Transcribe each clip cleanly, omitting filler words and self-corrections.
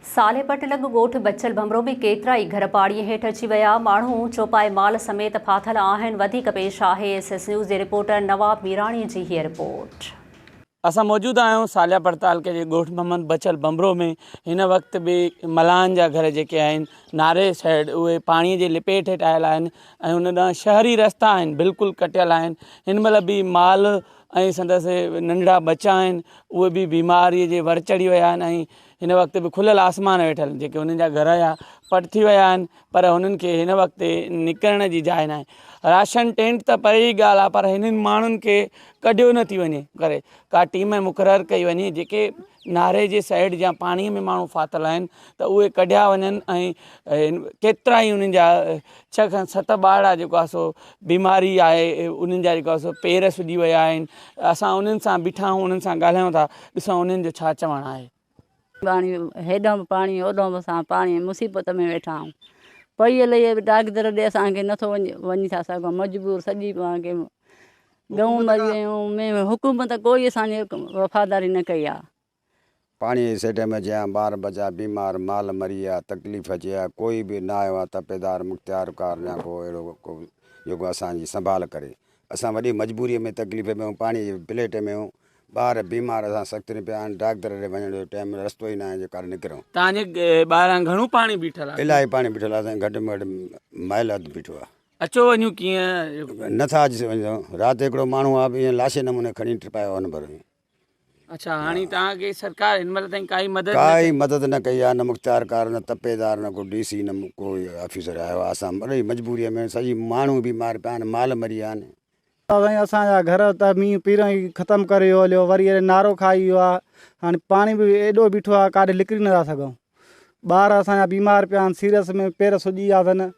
सालेपट लॻ ॻोठ बचल भमरो में केतिरा ई घर पाणीअ हेठि अची विया। माण्हू चौपाए माल समेत फाथल आहिनि। वधीक पेश आहे SS न्यूज़ जे रिपोर्टर नवाब मीराणी जी हीअ रिपोर्ट। असां मौजूद आहियूं सालियापट तालुके जे ॻोठ मोहम्मद बचल भमरो में। हिन वक़्त भी मलान जा घर जेके आहिनि नारे साइड उहे पाणीअ जे लिपेट हेठि आयल आहिनि ऐं हुन ॾांहुं शहरी रस्ता आहिनि बिल्कुलु कटियल आहिनि। हिन महिल बि माल ऐं संदसि नंढड़ा बच्चा आहिनि उहे बि बीमारीअ जे वर चढ़ी विया आहिनि ऐं हिन वक़्त बि खुलियल आसमान वेठल जेके हुननि जा घर या पट थी विया आहिनि पर हुननि खे हिन वक़्त निकिरण जी जाइ न आहे। राशन टेंट त परे ई ॻाल्हि आहे पर हिननि माण्हुनि खे कढियो न थी वञे करे का टीम मुक़ररु कई वञे जेके नारे जे साइड जा पाणीअ में माण्हू फाथल आहिनि त उहे कढिया वञनि ऐं केतिरा ई उन्हनि जा 6 खां 7 ॿार जेको आहे सो बीमारी आहे उन्हनि जा जेको आहे सो पेर सुॼी विया आहिनि। असां उन्हनि सां बीठा आहियूं उन्हनि सां ॻाल्हायूं था ॾिसूं उन्हनि जो छा चवणु आहे। पानी हेॾो पानी होॾो असां पाणी मुसीबत में वेठा आहियूं। पई लही डाकदर ॾे असांखे नथो वञी था सघूं मजबूर सॼी के गऊं मरी वियूं में हुकूमत कोई असांजी वफ़ादारी न कई आहे। पानी सेठ में जया बार बचा बीमार माल मरी गया तकलीफ़ अची आहे कोई भी ना आयो आहे तपेदार मुख्तियारकार या को अहिड़ो को जेको असांजी संभाल करे। असां वॾी मजबूरीअ में तकलीफ़ में पानी जी प्लेट में ॿार बीमार असां सख़्तु पिया आहिनि डॉक्टर ॾे वञण जो टाइम रस्तो ई न आहे जे कारण निकिरूं। तव्हांजे ॿाहिरां घणो पाणी बीठल आहे? इलाही पाणी बीठल आहे घटि में घटि माइल अधु बीठो आहे। अचो वञूं कीअं नथा अची वञूं। राति हिकिड़ो माण्हू आहे ईअं लाशे नमूने खणी टपायो अनबर में। अच्छा हाणे तव्हांखे सरकार हिन महिल ताईं काई मदद न कई आहे न मुख्तियारकार न तपेदार न को DC न कोई ऑफिसर आयो आहे। असां वॾी मजबूरीअ में सॼी माण्हू बीमार पिया आहिनि माल मरी विया आहिनि। असांजा घर त मींहुं पहिरियों ई ख़तमु करे वियो हलियो वरी नारो खाई वियो आहे। हाणे पाणी बि एॾो बीठो आहे काॾे निकिरी नथा सघूं। ॿार असांजा बीमार पिया आहिनि सीरियस में पेर सुॼी विया अथनि।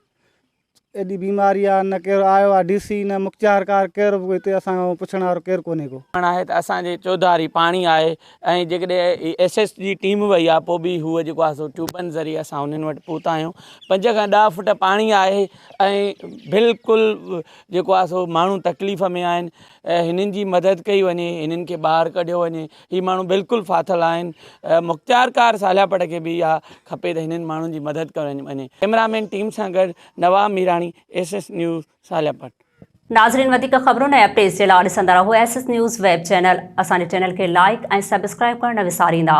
एॾी बीमारी आहे न केरु आयो आहे DC न मुख्तियारकार केरु बि हिते असां पुछण वारो केरु कोन्हे को। आहे त असांजे चौधारी पाणी आहे ऐं जेकॾहिं SS जी टीम वई आहे पोइ बि हूअ जेको आहे सो ट्यूबनि ज़रिए असां उन्हनि वटि पहुता आहियूं। 5 खां 10 फुट पाणी आहे ऐं बिल्कुलु जेको आहे सो माण्हू तकलीफ़ में आहिनि। हिननि जी मदद कई वञे हिननि खे ॿाहिरि कढियो वञे। ही माण्हू बिल्कुलु फाथल आहिनि। मुख्तियारकार सालियापट खे बि इहा खपे त हिननि माण्हुनि जी मदद करणु वञे। कैमरामैन टीम सां गॾु नवाब मीराणी SS न्यूज़ सालियापट। नाज़रीन वधीक ख़बरुनि ऐं अपडेट्स जे लाइ ॾिसंदा रहो SS न्यूज़ वेब चैनल। असांजे चैनल खे लाइक ऐं सब्सक्राइब करणु न विसारींदा।